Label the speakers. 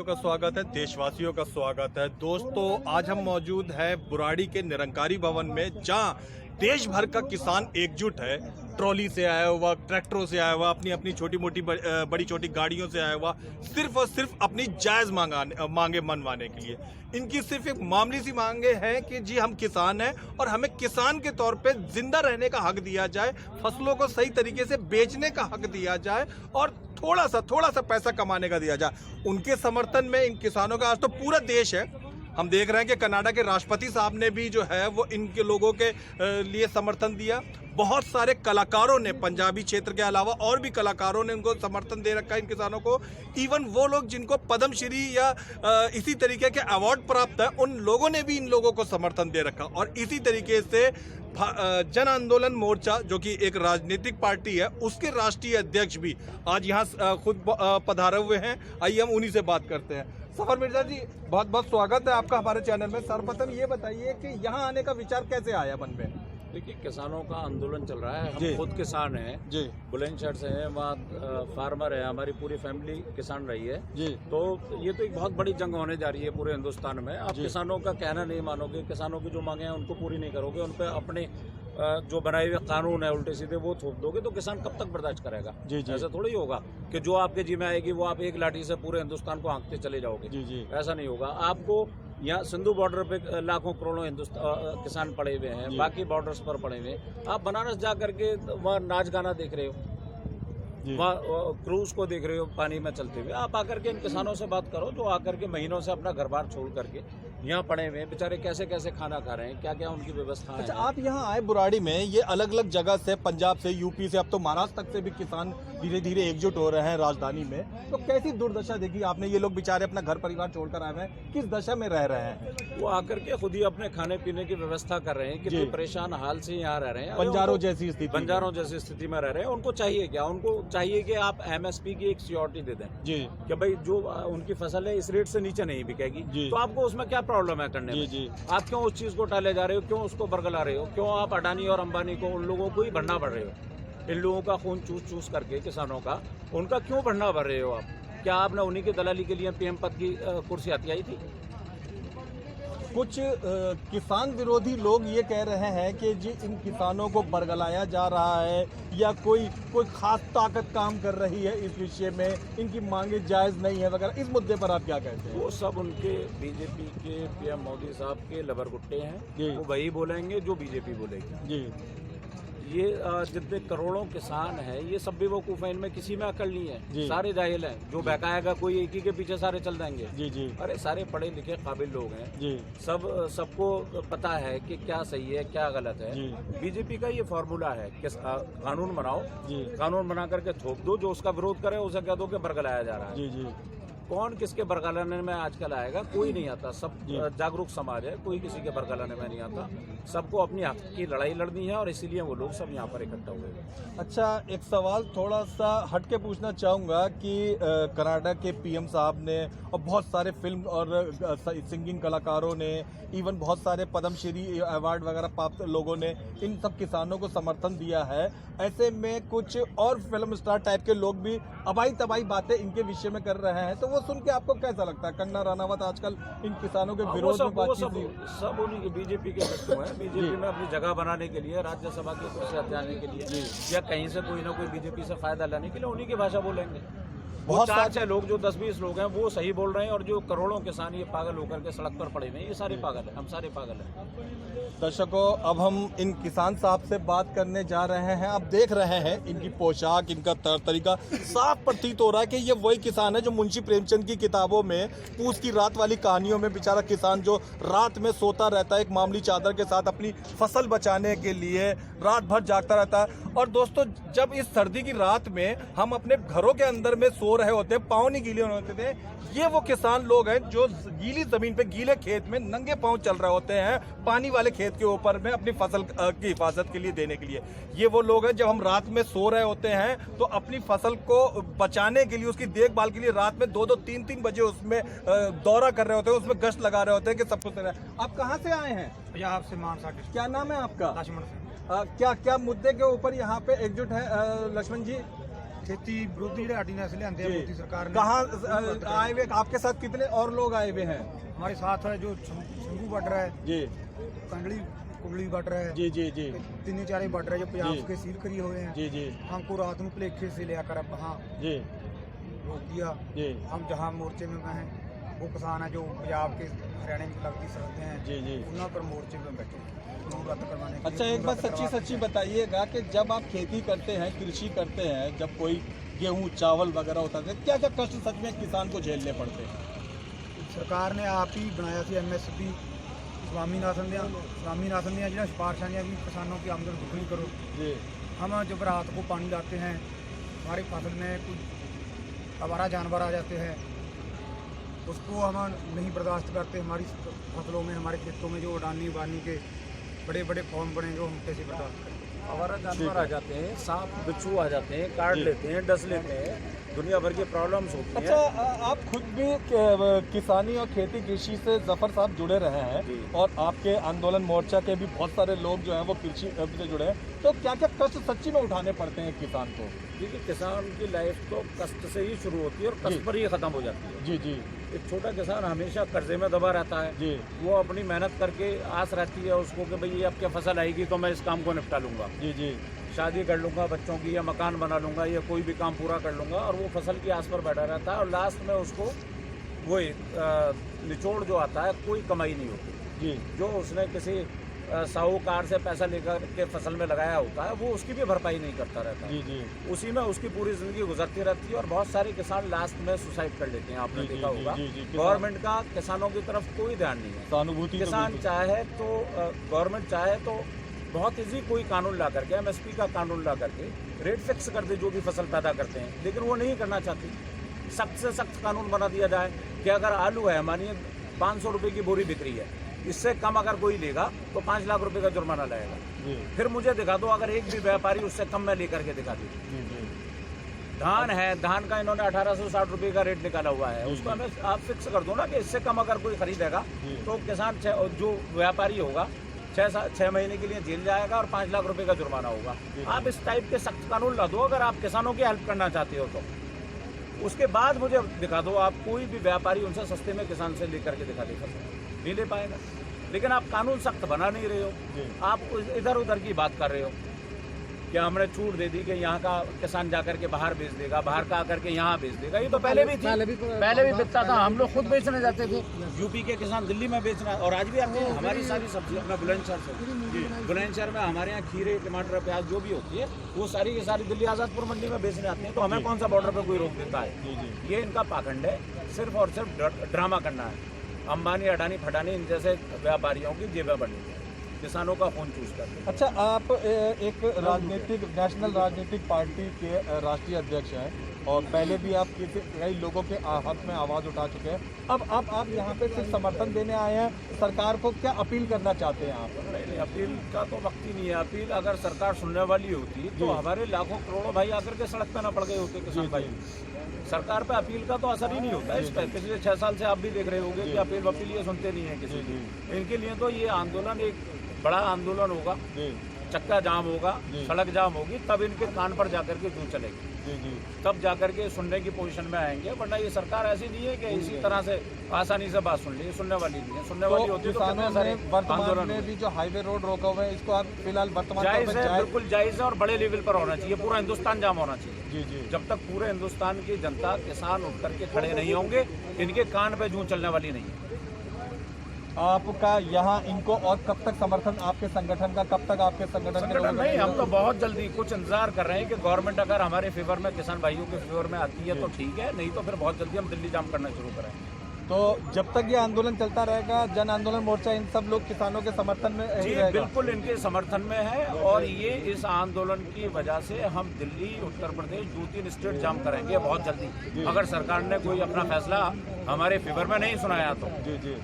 Speaker 1: का स्वागत है, देशवासियों का स्वागत है। दोस्तों, आज हम मौजूद हैं बुराड़ी के निरंकारी भवन में, जहां देश भर का किसान एकजुट है। ट्रॉली से आया हुआ, ट्रैक्टरों से आया हुआ, अपनी अपनी छोटी मोटी बड़ी छोटी गाड़ियों से आया हुआ, सिर्फ और सिर्फ अपनी जायज़ मांगे मनवाने के लिए। इनकी सिर्फ एक मामूली सी मांगे हैं कि जी हम किसान हैं और हमें किसान के तौर पे जिंदा रहने का हक दिया जाए, फसलों को सही तरीके से बेचने का हक दिया जाए और थोड़ा सा पैसा कमाने का दिया जाए। उनके समर्थन में इन किसानों का आज तो पूरा देश है। हम देख रहे हैं कि कनाडा के राष्ट्रपति साहब ने भी जो है वो इनके लोगों के लिए समर्थन दिया। बहुत सारे कलाकारों ने, पंजाबी क्षेत्र के अलावा और भी कलाकारों ने उनको समर्थन दे रखा है, इन किसानों को। इवन वो लोग जिनको पद्मश्री या इसी तरीके के अवार्ड प्राप्त है, उन लोगों ने भी इन लोगों को समर्थन दे रखा। और इसी तरीके से जन आंदोलन मोर्चा, जो कि एक राजनीतिक पार्टी है, उसके राष्ट्रीय अध्यक्ष भी आज यहाँ खुद पधारे हुए हैं। आइए हम उन्हीं से बात करते हैं। सफर मिर्जा जी, बहुत बहुत स्वागत है आपका हमारे चैनल में। सर्वप्रथम ये बताइए कि यहाँ आने का विचार कैसे आया मन में?
Speaker 2: देखिए, किसानों का आंदोलन चल रहा है। हम खुद किसान हैं जी, बुलंदशहर से हैं, वहाँ फार्मर है, हमारी पूरी फैमिली किसान रही है जी। तो ये तो एक बहुत बड़ी जंग होने जा रही है पूरे हिंदुस्तान में। आप किसानों का कहना नहीं मानोगे, किसानों की जो मांगे हैं उनको पूरी नहीं करोगे, उन पर अपने जो बनाए हुए कानून है उल्टे सीधे वो थोप दोगे, तो किसान कब तक बर्दाश्त करेगा? जी जी। ऐसा थोड़ी होगा कि जो आपके जी में आएगी वो आप एक लाठी से पूरे हिंदुस्तान को हाँकते चले जाओगे। जी जी, ऐसा नहीं होगा। आपको यहाँ सिंधु बॉर्डर पे लाखों करोड़ों किसान पड़े हुए हैं, बाकी बॉर्डर्स पर पड़े हुए हैं। आप बनारस जा करके वहाँ नाच गाना देख रहे हो, वहाँ क्रूज को देख रहे हो पानी में चलते हुए। आप आकर के इन किसानों से बात करो जो आकर के महीनों से अपना घर बार छोड़ करके यहाँ पड़े हुए हैं, बेचारे कैसे कैसे खाना खा रहे हैं, क्या क्या उनकी व्यवस्था है।
Speaker 1: अच्छा, आप यहाँ आए बुराड़ी में, ये अलग अलग जगह से, पंजाब से, यूपी से, अब तो महाराष्ट्र तक से भी किसान धीरे धीरे एकजुट हो रहे हैं राजधानी में। तो कैसी दुर्दशा देखी आपने? ये लोग बेचारे अपना घर परिवार छोड़कर आए हैं, किस दशा में रह रहे हैं?
Speaker 2: वो आकर के खुद ही अपने खाने पीने की व्यवस्था कर रहे हैं, कितने परेशान हाल से यहाँ रह रहे हैं।
Speaker 1: बंजारों जैसी
Speaker 2: स्थिति में रह रहे हैं। उनको चाहिए क्या? उनको चाहिए कि आप MSP की एक सिक्योरिटी दे दें जी, कि भाई जो उनकी फसल है इस रेट से नीचे नहीं बिकेगी। तो आपको उसमें क्या प्रॉब्लम है करने में? आप क्यों उस चीज को टाले जा रहे हो? क्यों उसको बरगला रहे हो? क्यों आप अडानी और अंबानी को, उन लोगों को ही भरना पड़ रहे हो? इन लोगों का खून चूस करके किसानों का, उनका क्यों भरना भर रहे हो आप? क्या आपने उन्हीं की दलाली के लिए PM पद की कुर्सी आती आई थी?
Speaker 1: कुछ किसान विरोधी लोग ये कह रहे हैं कि जी इन किसानों को बरगलाया जा रहा है या कोई खास ताकत काम कर रही है इस विषय में, इनकी मांगे जायज नहीं है वगैरह। इस मुद्दे पर आप क्या कहते हैं?
Speaker 2: वो सब उनके BJP के PM मोदी साहब के लबरगुट्टे हैं, वो वही बोलेंगे जो BJP बोलेगी जी। ये जितने करोड़ों किसान हैं, ये सब भी बेवकूफ हैं, इनमें किसी में अकल नहीं है, सारे जाहिल हैं। जो बहकाएगा कोई एक ही के पीछे सारे चल जाएंगे जी जी। अरे सारे पढ़े लिखे काबिल लोग हैं जी, सबको पता है कि क्या सही है क्या गलत है। BJP का ये फॉर्मूला है कि कानून बनाओ, कानून बना करके थोप दो, जो उसका विरोध करे उसे कह दो कि बरगलाया जा रहा है जी जी। कौन किसके बरगलाने में आजकल आएगा? कोई नहीं आता। सब जागरूक समाज है, कोई किसी के बरगलाने में नहीं आता। सबको अपनी हक की लड़ाई लड़नी है और इसीलिए वो लोग सब यहाँ पर इकट्ठा हुए हैं।
Speaker 1: अच्छा, एक सवाल थोड़ा सा हटके पूछना चाहूँगा कि कनाडा के PM साहब ने और बहुत सारे फिल्म और सिंगिंग कलाकारों ने, इवन बहुत सारे पद्मश्री अवार्ड वगैरह प्राप्त लोगों ने इन सब किसानों को समर्थन दिया है। ऐसे में कुछ और फिल्म स्टार टाइप के लोग भी अबाई तबाई बातें इनके विषय में कर रहे हैं, तो वो सुन के आपको कैसा लगता है? कंगना रनावत आजकल इन किसानों के विरोध में बातचीत,
Speaker 2: सब उन्हीं के BJP के बच्चों हैं। BJP में अपनी जगह बनाने के लिए, राज्यसभा की कुर्सी जाने के लिए या कहीं से कोई ना कोई BJP से फायदा लेने के लिए उन्हीं की भाषा बोलेंगे। बहुत सारे लोग, जो 10-20 लोग हैं, वो सही बोल रहे हैं, और जो करोड़ों किसान ये पागल होकर के सड़क पर पड़े हुए हैं, ये सारे पागल हैं। हम सारे पागल हैं।
Speaker 1: दर्शकों, अब हम इन किसान साहब से बात करने जा रहे हैं। आप देख रहे हैं इनकी पोशाक, इनका तरीका, साफ प्रतीत हो रहा है कि ये वही किसान है जो मुंशी प्रेमचंद की किताबों में, पूस की रात वाली कहानियों में बेचारा किसान जो रात में सोता रहता है एक मामूली चादर के साथ अपनी फसल बचाने के लिए, रात भर जागता रहता है। और दोस्तों, जब इस सर्दी की रात में हम अपने घरों के अंदर में सो रहे होते हैं, पाँव नहीं गीले होते थे, ये वो किसान लोग हैं जो गीली जमीन पे, गीले खेत में नंगे पांव चल रहे होते हैं, पानी वाले खेत के ऊपर में अपनी फसल की हिफाजत के लिए, देने के लिए। ये वो लोग हैं जब हम रात में सो रहे होते हैं तो अपनी फसल को बचाने के लिए, उसकी देखभाल के लिए रात में 2-2, 3-3 बजे उसमें दौरा कर रहे होते हैं, उसमें गश्त लगा रहे होते हैं कि सब कुछ। आप कहाँ से आए हैं?
Speaker 3: पंजाब से, मानसा डिस्ट्रिक्ट।
Speaker 1: क्या नाम है आपका?
Speaker 3: लक्ष्मण से।
Speaker 1: क्या मुद्दे के ऊपर यहाँ पे एकजुट है लक्ष्मण जी?
Speaker 3: खेती विरोधी ਜਿਹੜੇ ਆਰਡੀਨੈਂस ਲਿਆਂਦੇ ਆ
Speaker 1: जी।
Speaker 3: मोदी सरकार ने
Speaker 1: कहाँ आए हुए, आपके साथ कितने और लोग आए हुए हैं?
Speaker 3: हमारे साथ है जो शंभू बॉर्डर है,
Speaker 1: जी
Speaker 3: कंडली कुबली बॉर्डर है,
Speaker 1: जी जी जी
Speaker 3: तीन चारे बॉर्डर है जो पंजाब
Speaker 1: जी।
Speaker 3: के सील करी हुए हैं।
Speaker 1: जी जी
Speaker 3: हमको रात में भुलेखे से ले आकर अब वहाँ
Speaker 1: जी
Speaker 3: रोक दिया।
Speaker 1: जी
Speaker 3: हम जहाँ मोर्चे में हैं वो किसान है जो पंजाब के हरियाणा में लगती सड़कें हैं,
Speaker 1: जी जी।
Speaker 3: उन्होंने पर मोर्चे में बैठे कानून रद्द करवाने के
Speaker 1: अच्छा,
Speaker 3: लिए,
Speaker 1: एक बात
Speaker 3: कानून रद्द
Speaker 1: सच्ची
Speaker 3: करवा-
Speaker 1: सच्ची बताइएगा कि जब आप खेती करते हैं, कृषि करते हैं, जब कोई गेहूं चावल वगैरह होता है, क्या क्या कष्ट सच में किसान को झेलने पड़ते हैं?
Speaker 3: ਸਰਕਾਰ ਨੇ ਆਪ ਹੀ ਬਣਾਇਆ ਸੀ ਐਮਐਸਪੀ स्वामीनाथन दियाँ जो सिफारिशां दियां भी किसानों की आमदन दुगनी करो।
Speaker 1: जी
Speaker 3: हम जब रात को पानी लाते हैं हमारी फसल में कुछ आवारा जानवर आ जाते हैं, उसको हम नहीं बर्दाश्त करते। हमारी फसलों में, हमारे खेतों में जो अडानी बानी के बड़े बड़े फॉर्म बने जो हम कैसे बर्दाश्त करें।
Speaker 2: आवारा जानवर आ जाते हैं, सांप बिच्छू आ जाते हैं, काट
Speaker 1: जी।
Speaker 2: लेते हैं, डस लेते हैं, दुनिया भर की प्रॉब्लम्स होती
Speaker 1: अच्छा,
Speaker 2: हैं।
Speaker 1: आप खुद भी किसानी और खेती कृषि से जफर साहब जुड़े रहे हैं
Speaker 2: जी।
Speaker 1: और आपके आंदोलन मोर्चा के भी बहुत सारे लोग जो हैं वो कृषि से जुड़े हैं, तो क्या क्या कष्ट सच्ची में उठाने पड़ते हैं किसान को?
Speaker 2: क्योंकि किसान की लाइफ तो कष्ट से ही शुरू होती है और
Speaker 1: जी।
Speaker 2: कष्ट पर ही खत्म हो जाती है।
Speaker 1: जी जी
Speaker 2: एक छोटा किसान हमेशा कर्जे में दबा रहता है।
Speaker 1: जी
Speaker 2: वो अपनी मेहनत करके आस रहती है उसको कि भाई ये अब क्या फसल आएगी तो मैं इस काम को निपटा लूंगा,
Speaker 1: जी जी
Speaker 2: शादी कर लूंगा बच्चों की, या मकान बना लूंगा, या कोई भी काम पूरा कर लूंगा, और वो फसल की आस पर बैठा रहता है और लास्ट में उसको वो निचोड़ जो आता है, कोई कमाई नहीं होती।
Speaker 1: जी
Speaker 2: जो उसने किसी साहूकार से पैसा लेकर के फसल में लगाया होता है वो उसकी भी भरपाई नहीं करता रहता।
Speaker 1: जी जी
Speaker 2: उसी में उसकी पूरी जिंदगी गुजरती रहती है और बहुत सारे किसान लास्ट में सुसाइड कर लेते हैं। आपने
Speaker 1: जी, जी,
Speaker 2: देखा
Speaker 1: जी,
Speaker 2: होगा
Speaker 1: जी, जी, किसान-
Speaker 2: गवर्नमेंट का किसानों की तरफ कोई ध्यान नहीं है।
Speaker 1: सहानुभूति तो
Speaker 2: किसान
Speaker 1: बिल्कुल-
Speaker 2: चाहे तो गवर्नमेंट चाहे तो बहुत इजी कोई कानून ला करके, एमएसपी का कानून ला करके रेट फिक्स कर दे जो भी फसल पैदा करते हैं, लेकिन वो नहीं करना चाहती। सख्त से सख्त कानून बना दिया जाए कि अगर आलू है, मानिए 500 रुपये की बोरी बिक रही है, इससे कम अगर कोई लेगा तो 5 लाख रुपए का जुर्माना लगेगा।
Speaker 1: जी
Speaker 2: फिर मुझे दिखा दो अगर एक भी व्यापारी उससे कम में लेकर के दिखा दे।
Speaker 1: जी जी
Speaker 2: धान है, धान का इन्होंने 1860 रुपये का रेट निकाला हुआ है, उसको हमें आप फिक्स कर दो ना कि इससे कम अगर कोई खरीदेगा
Speaker 1: जी।
Speaker 2: तो किसान जो व्यापारी होगा 6 महीने के लिए जेल जाएगा और 5 लाख रुपए का जुर्माना होगा।
Speaker 1: जी।
Speaker 2: आप इस टाइप के सख्त कानून ला दो अगर आप किसानों की हेल्प करना चाहते हो तो। उसके बाद मुझे दिखा दो आप कोई भी व्यापारी उनसे सस्ते में किसान से लेकर के दिखा देगा, नहीं ले पाएगा। लेकिन आप कानून सख्त बना नहीं रहे हो,
Speaker 1: जी।
Speaker 2: आप इधर उधर की बात कर रहे हो कि हमने छूट दे दी कि यहाँ का किसान जाकर के बाहर बेच देगा, बाहर का आकर के यहाँ बेच देगा। ये तो पहले भी थी, पहले भी बिकता था, हम लोग खुद बेचने जाते थे। यूपी के किसान दिल्ली में बेचना, और आज भी आते हैं। हमारी सारी सब्जियाँ, मैं बुलंदशहर से, बुलंदशहर में हमारे यहाँ खीरे, टमाटर, प्याज जो भी होती है वो सारी की सारी दिल्ली आज़ादपुर मंडी में बेचने आते हैं। तो हमें कौन सा बॉर्डर पर कोई रोक देता है?
Speaker 1: जी जी
Speaker 2: ये इनका पाखंड है, सिर्फ और सिर्फ ड्रामा करना है। अंबानी, अडानी, फटानी इन जैसे व्यापारियों की जेबें बनी है, किसानों का खून चूस करते हैं।
Speaker 1: अच्छा, आप एक राजनीतिक नेशनल राजनीतिक पार्टी के राष्ट्रीय अध्यक्ष हैं और पहले भी आप कई लोगों के हक में आवाज़ उठा चुके हैं। अब आप यहाँ पे सिर्फ समर्थन देने आए हैं, सरकार को क्या अपील करना चाहते हैं आप?
Speaker 2: नहीं, अपील का तो वक्त ही नहीं है। अपील अगर सरकार सुनने वाली होती तो हमारे लाखों करोड़ों भाई आकर के सड़क पे ना पड़ गए होते किसान भाई। सरकार पे अपील का तो असर ही नहीं होता है इस पर। पिछले 6 साल से आप भी देख रहे होंगे कि अपील ये सुनते नहीं है किसी की। इनके लिए तो ये आंदोलन एक बड़ा आंदोलन होगा, चक्का जाम होगा, सड़क जाम होगी, तब इनके कान पर जाकर के क्यों चलेगी, तब जाकर के सुनने की पोजीशन में आएंगे। वरना ये सरकार ऐसी नहीं है कि इसी तरह से आसानी से बात सुन ली, सुनने वाली नहीं है। सुनने वाली होती तो कितने सारे
Speaker 1: वर्तमान में भी जो हाईवे रोड रोका हुआ है, इसको आप फिलहाल वर्तमान
Speaker 2: जायज है, बिल्कुल जायज है और बड़े लेवल पर होना चाहिए। पूरा हिंदुस्तान जाम होना चाहिए।
Speaker 1: जी जी
Speaker 2: जब तक पूरे हिंदुस्तान की जनता, किसान उठ करके खड़े नहीं होंगे, इनके कान पे जूं चलने वाली नहीं है।
Speaker 1: आपका यहाँ इनको और कब तक समर्थन, आपके संगठन का कब तक आपके संगठन के लोग
Speaker 2: नहीं, हम तो बहुत जल्दी कुछ इंतजार कर रहे हैं कि गवर्नमेंट अगर हमारे फेवर में, किसान भाइयों के फेवर में आती है तो ठीक है, नहीं तो फिर बहुत जल्दी हम दिल्ली जाम करना शुरू करेंगे।
Speaker 1: तो जब तक ये आंदोलन चलता रहेगा, जन आंदोलन मोर्चा इन सब लोग किसानों के समर्थन में ही
Speaker 2: जी
Speaker 1: रहेगा?
Speaker 2: बिल्कुल इनके समर्थन में है। और ये इस आंदोलन की वजह से हम दिल्ली, उत्तर प्रदेश 2-3 स्टेट जाम करेंगे बहुत जल्दी, अगर सरकार ने कोई अपना फैसला हमारे फेवर में नहीं सुनाया तो।
Speaker 1: जी जी